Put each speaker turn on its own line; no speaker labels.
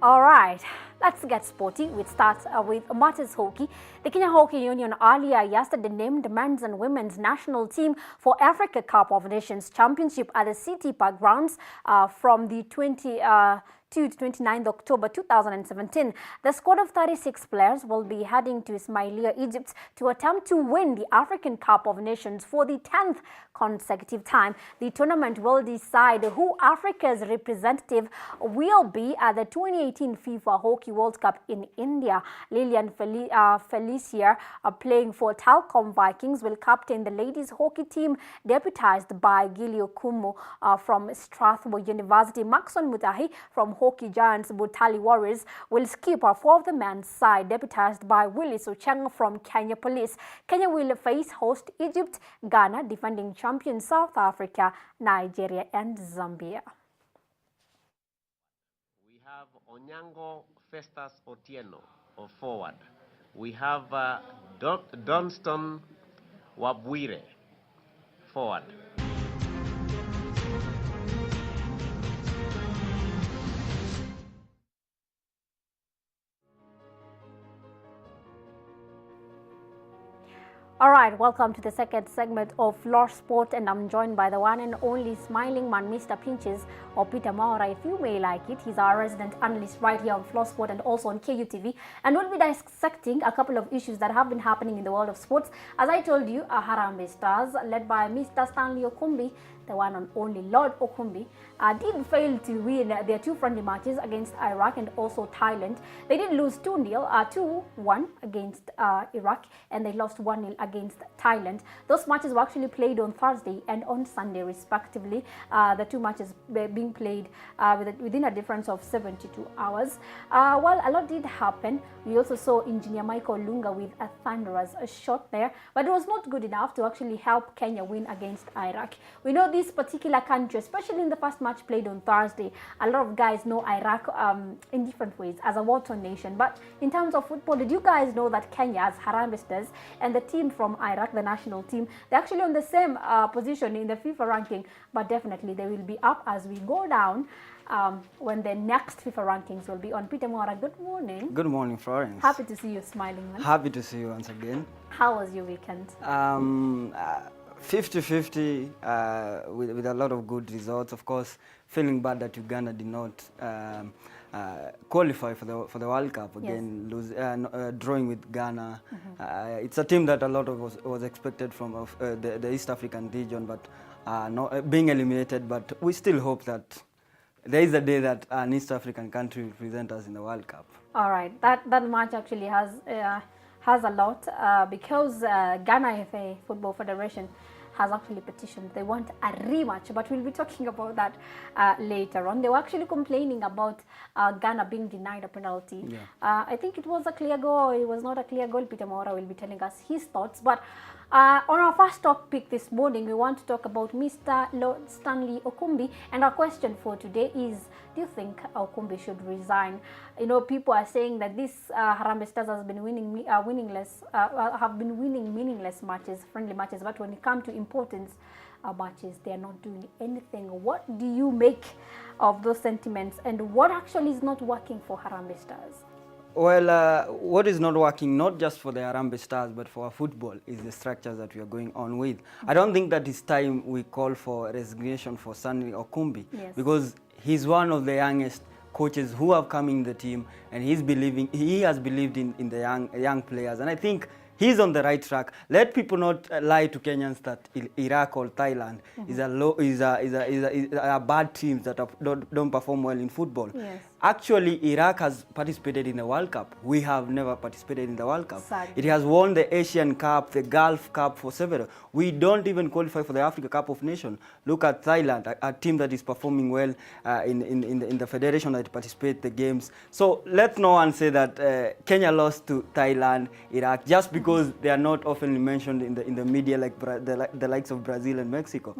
All right, let's get sporty. We start with Matters Hockey. The Kenya Hockey Union earlier yesterday named men's and women's national team for Africa Cup of Nations Championship at the City Park grounds from the 29th October 2017. The squad of 36 players will be heading to Ismailia, Egypt to attempt to win the African Cup of Nations for the 10th consecutive time. The tournament will decide who Africa's representative will be at the 2018 FIFA Hockey World Cup in India. Lilian Felicia, playing for Talcom Vikings, will captain the ladies hockey team deputized by Gilio Kumu from Strathmore University. Maxon Mutahi from hockey giants Butali Warriors will skip for the men's side, deputized by Willis Ocheng from Kenya Police. Kenya will face host Egypt, Ghana, defending champion South Africa, Nigeria, and Zambia.
We have Onyango Festus Otieno of forward. We have Dunston Wabwire forward.
All right, welcome to the second segment of Florsport, and I'm joined by the one and only smiling man, Mr. Pinches, or Peter Maura, if you may like it. He's our resident analyst right here on Florsport and also on Kutv, and we'll be dissecting a couple of issues that have been happening in the world of sports. As I told you, Harambee Stars, led by Mr. Stanley Okumbi, the one and only Lord Okumbi, did fail to win their two friendly matches against Iraq and also Thailand. They did lose 2-1 against Iraq, and they lost 1-0 against Thailand. Those matches were actually played on Thursday and on Sunday respectively. The two matches being played within a difference of 72 hours. While a lot did happen, we also saw Engineer Michael Lunga with a thunderous shot there, but it was not good enough to actually help Kenya win against Iraq. We know this particular country, especially in the first match played on Thursday, a lot of guys know Iraq in different ways as a water nation. But in terms of football, did you guys know that Kenya's Harambee Stars and the team from Iraq, the national team, they're actually on the same position in the FIFA ranking, but definitely they will be up as we go down when the next FIFA rankings will be on. Peter Mora, good morning.
Good morning, Florence.
Happy to see you smiling, man.
Happy to see you once again.
How was your weekend?
50-50 with a lot of good results. Of course, feeling bad that Uganda did not qualify for the World Cup again, yes. Drawing with Ghana. It's a team that a lot of was expected from the East African region, but not being eliminated. But we still hope that there is a day that an East African country will present us in the World Cup. All
right, that match actually has a lot because Ghana FA Football Federation has actually petitioned. They want a rematch, but we'll be talking about that later on. They were actually complaining about Ghana being denied a penalty. Yeah. I think it was a clear goal. It was not a clear goal. Peter Mora will be telling us his thoughts. But on our first topic this morning, we want to talk about Mr. Lord Stanley Okumbi. And our question for today is, do you think Okumbi should resign? You know, people are saying that this Harambee Stars has been have been winning meaningless matches, friendly matches, but when it comes to important matches, they are not doing anything. What do you make of those sentiments, and what actually is not working for Harambee Stars?
Well, what is not working, not just for the Harambee Stars, but for our football, is the structures that we are going on with. I don't think that it's time we call for resignation for Stanley Okumbi, yes, because he's one of the youngest coaches who have come in the team, and he has believed in the young players, and I think he's on the right track. Let people not lie to Kenyans that Iraq or Thailand is a bad teams that don't perform well in football. Yes. Actually, Iraq has participated in the World Cup. We have never participated in the World Cup. Sorry. It has won the Asian Cup, the Gulf Cup for several. We don't even qualify for the Africa Cup of Nations. Look at Thailand, a team that is performing well in the federation that participates the games. So let no one say that Kenya lost to Thailand, Iraq, just because they are not often mentioned in the media like the likes of Brazil and Mexico.